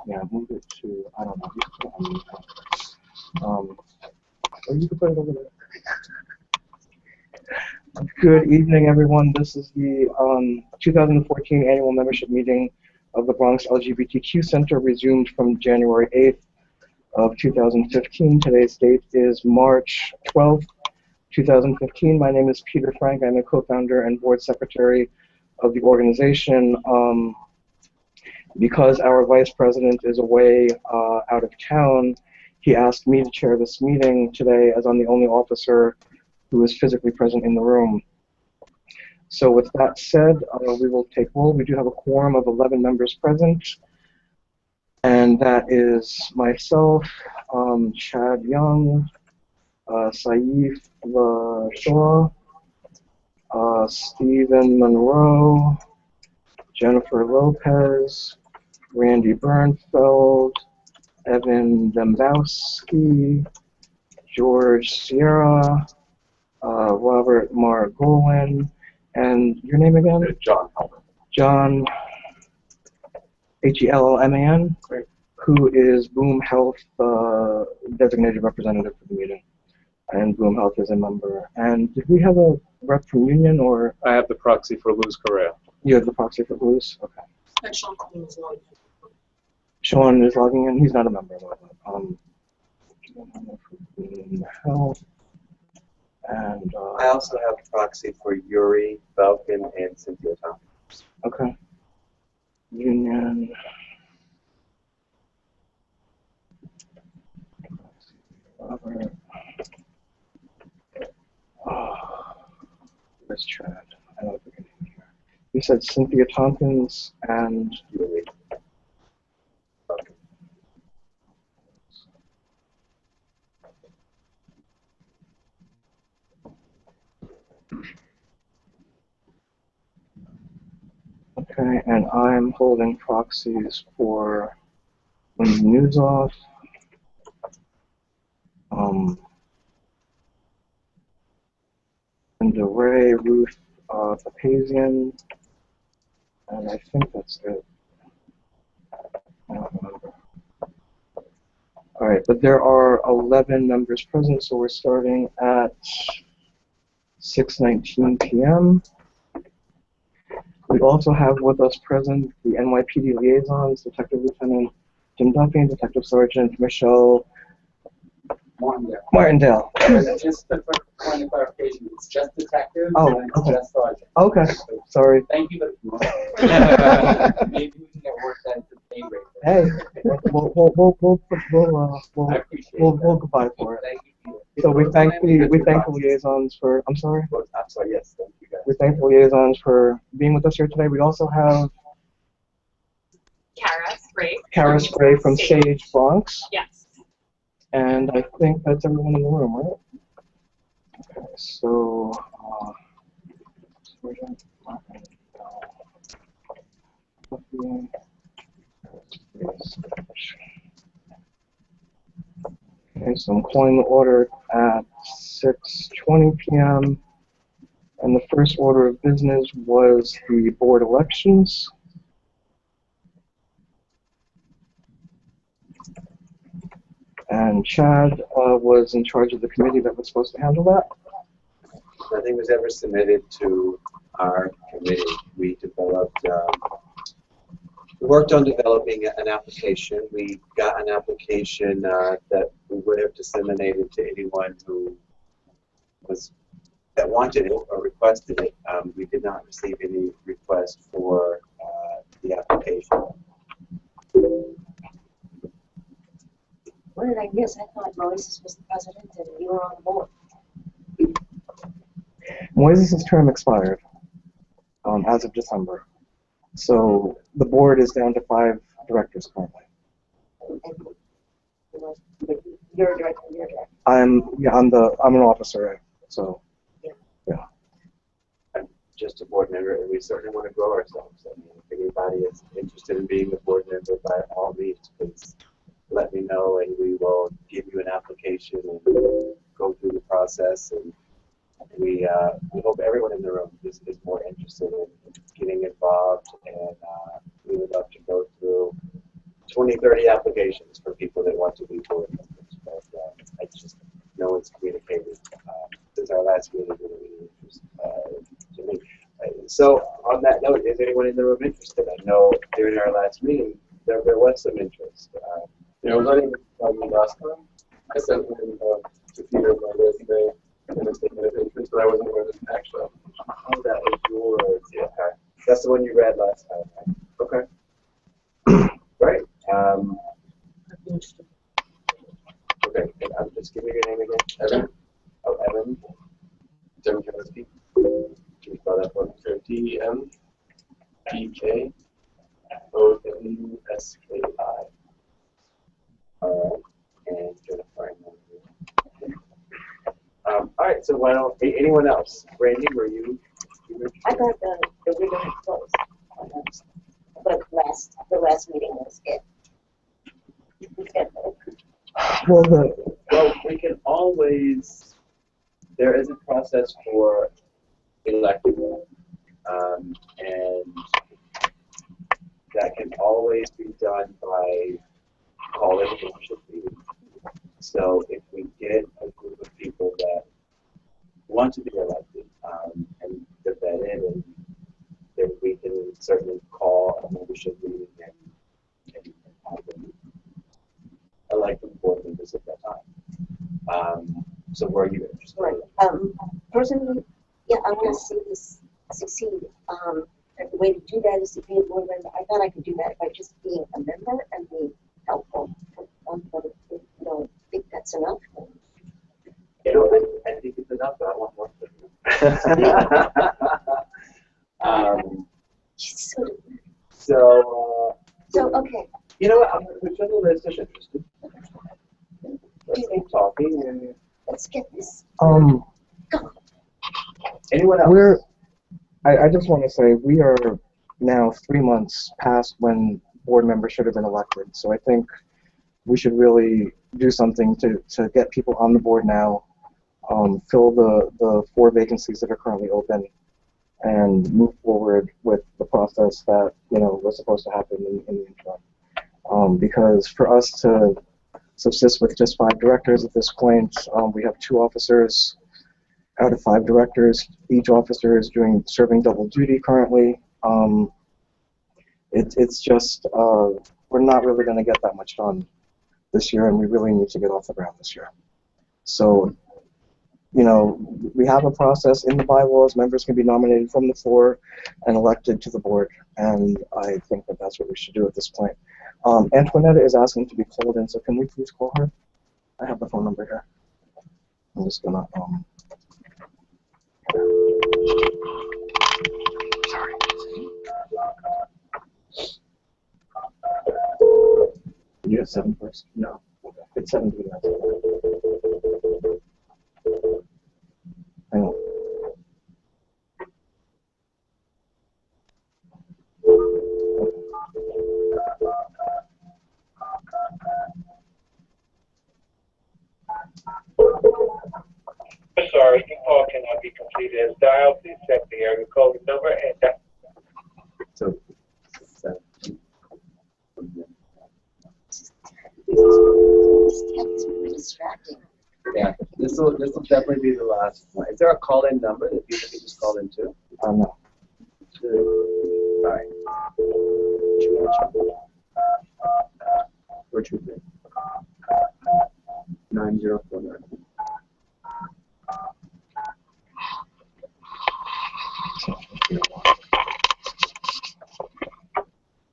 Yeah, move it to, I don't know. You can put it on the or you can put it over there. Good evening, everyone. This is the 2014 annual membership meeting of the Bronx LGBTQ Center, resumed from January 8th of 2015. Today's date is March 12th, 2015. My name is Peter Frank. I'm a co-founder and board secretary of the organization. Because our vice president is away out of town, he asked me to chair this meeting today, as I'm the only officer who is physically present in the room. So with that said, we will take roll. We do have a quorum of 11 members present, and that is myself, Chad Young, Saif Shaw, Stephen Monroe, Jennifer Lopez, Randy Bernfeld, Evan Dembowski, George Sierra, Robert Margolin, and your name again? John Hellman. John, Hellman, who is Boom Health designated representative for the meeting. And Boom Health is a member. And did we have a rep from Union, or? I have the proxy for Luz Correa. You have the proxy for Luz? Okay. And Sean Collins is logging in. Sean is logging in. He's not a member. Boom Health. And I also have a proxy for Yuri, Falcon, and Cynthia Thompson. Okay. Union. Robert. Where's Chad? I don't think I can hear. You said Cynthia Tompkins and Yuri. Okay, and I'm holding proxies for Wendy Newsoff, and Ray, Ruth Papazian, and I think that's it. I don't remember. All right, but there are 11 members present, so we're starting at 6:19 p.m. We also have with us present the NYPD liaisons, Detective Lieutenant Jim Duffy and Detective Sergeant Michelle Martindale. Just for point of clarification, it's just detective and it's okay. just sergeant. Okay, sorry. Thank you, but maybe we can get work done to pay rate. Hey, I appreciate we'll goodbye for it. Thank you. So we thank the liaisons for. I'm sorry. I'm sorry. Yes, thank you guys. We thank the liaisons for being with us here today. We also have Kara Spray from Sage Bronx. Yes. And I think that's everyone in the room, right? Okay, so okay, so I'm calling the order at 6:20 p.m. And the first order of business was the board elections. And Chad was in charge of the committee that was supposed to handle that. Nothing was ever submitted to our committee. We developed, we worked on developing an application. We got an application that we would have disseminated to anyone who that wanted it or requested it. We did not receive any request for the application. What did I miss? I thought Moises was the president and you were on the board. Moises' term expired as of December. So the board is down to 5 directors currently. You're a director. I'm an officer, so yeah. I'm just a board member, and we certainly want to grow ourselves. I mean, if anybody is interested in being a board member, by all means, please let me know, and we will give you an application and go through the process. And we hope everyone in the room is more interested in getting involved, and we would love to go through 20, 30 applications for people that want to be board members, but I just, no one's communicated since our last meeting with any interest to me. So on that note, is anyone in the room interested? I know during our last meeting there was some interest. Yeah, I was not able to tell you last time. I sent him to Peter my resume and a statement of interest, but I wasn't aware of the actual application. Oh, that was yours. Yeah. Okay. That's the one you read last time. Right? Okay. Great. Okay. And just give me your name again. Evan? Oh, Evan. Demkowski. Can you spell that for me? So DMPKOWSKI. All right. And Jennifer. All right. So why don't anyone else? Brandy, were you I got the original close. But the last meeting was it. Well, we can always. There is a process for electing, and that can always be done by calling a membership meeting. So if we get a group of people that want to be elected and they're vetted, and then we can certainly call a membership meeting and have them elect the board members at that time. So where are you interested? Right. Personally, yeah, I want to see this succeed. The way to do that is to be a board member. I thought I could do that by just being a member and being helpful. But if you don't think that's enough, then You know, I think it's enough, but I want more. so okay. You know what? I'm going to put you on the list if interested. Let's keep talking. And Let's get this. anyone else? I just want to say we are now 3 months past when board members should have been elected. So I think we should really do something to get people on the board now, fill the 4 vacancies that are currently open, and move forward with the process that was supposed to happen in the interim. Because for us to subsist with just 5 directors at this point, we have 2 officers out of 5 directors. Each officer is serving double duty currently. It's just we're not really going to get that much done this year, and we really need to get off the ground this year. So, we have a process in the bylaws. Members can be nominated from the floor and elected to the board, and I think that that's what we should do at this point. Antoinetta is asking to be called in, so can we please call her? I have the phone number here. I'm just gonna sorry. You have 7 first? No. It's 7 to the hang on. I'm sorry, your call cannot be completed as dialed. Please check the area code number and that. So, It's really distracting. yeah, this will definitely be the last one. Is there a call-in number that people can just call in to? No. All right. Or 9049.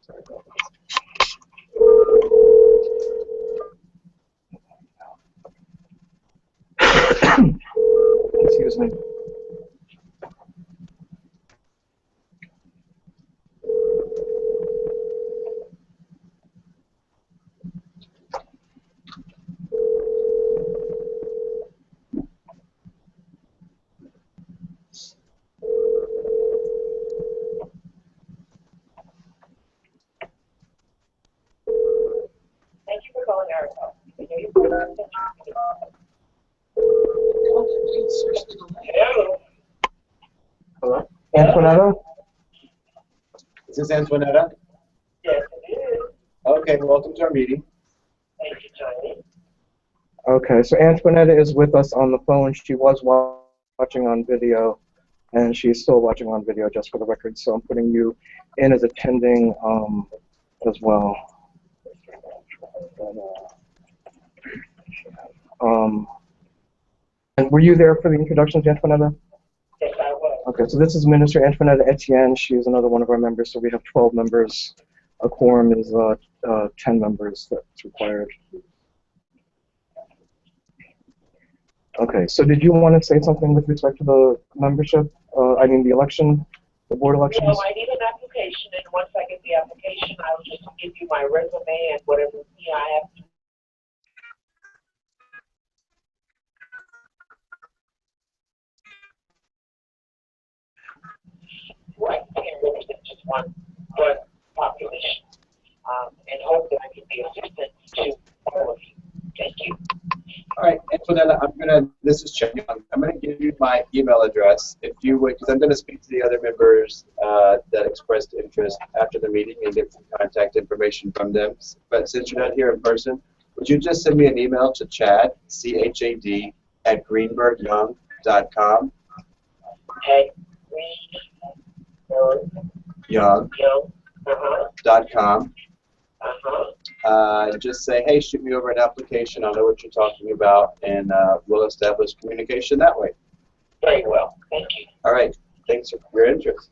Sorry about that. Excuse me. Thank you for calling our call. Hello. Hello? Antoinetta? Is this Antoinetta? Yes, it is. Oh, Okay, welcome to our meeting. Thank you, Tony. Okay, so Antoinetta is with us on the phone. She was watching on video, and she's still watching on video, just for the record. So I'm putting you in as attending as well. And were you there for the introductions, Antoinetta? Yes, I was. Okay, so this is Minister Antoinetta Etienne. She is another one of our members, so we have 12 members. A quorum is 10 members that's required. Okay, so did you want to say something with respect to the membership? I mean, the election, the board elections? Well, I need an application, and once I get the application, I will just give you my resume and whatever I have to. Right, I can represent just one population, and hope that I can be assistance to all of you. Thank you. All right, Antoinetta, this is Chuck. I'm gonna give you my email address if you would, because I'm gonna speak to the other members that expressed interest after the meeting and get some contact information from them. But since you're not here in person, would you just send me an email to Chad, C-H-A-D, at greenbergyoung.com. At Young.com. Just say, hey, shoot me over an application. I know what you're talking about, and we'll establish communication that way. Very well. Thank you. All right. Thanks for your interest.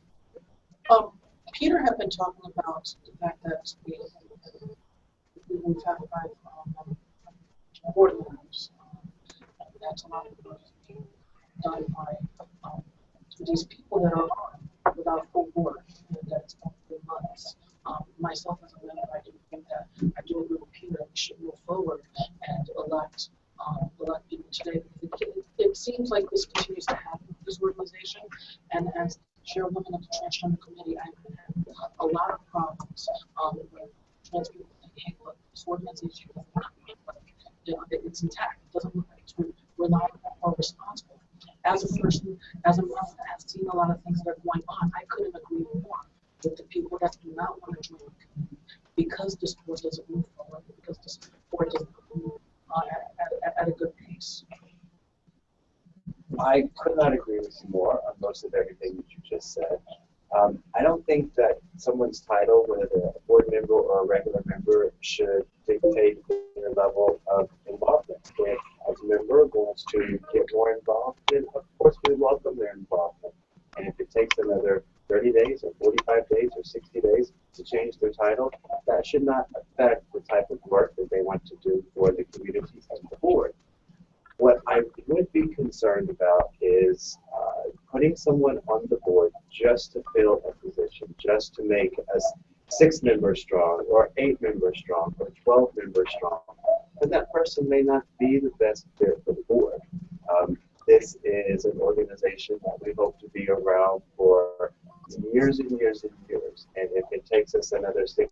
Peter had been talking about the fact that we've had 5 board members. That's a lot of work being done by these people that are on without full board, and that's been months. Myself as a member, I do think that I do agree with Peter. We should move forward and elect people today, because it seems like this continues to happen with this organization. And as chairwoman of the Transgender Committee, I've had a lot of problems with trans people saying, hey, look, this organization doesn't look like it's intact. It doesn't look like we're not responsible. As a person, as a mother, I've seen a lot of things that are going on. I couldn't agree more with the people that do not want to join the community because this board doesn't move forward, because this board doesn't move at a good pace. I could not agree with you more on most of everything that you just said. I don't think that someone's title, whether they're a board member or a regular member, should dictate their level of involvement. If a member wants to get more involved, then of course we welcome their involvement. And if it takes another 30 days or 45 days or 60 days to change their title, that should not affect the type of work that they want to do for the community and the board. What I would be concerned about is putting someone on the board just to fill a position, just to make us 6 members strong, or 8 members strong, or 12 members strong. And that person may not be the best fit for the board. This is an organization that we hope to be around for years and years and years. And if it takes us another 6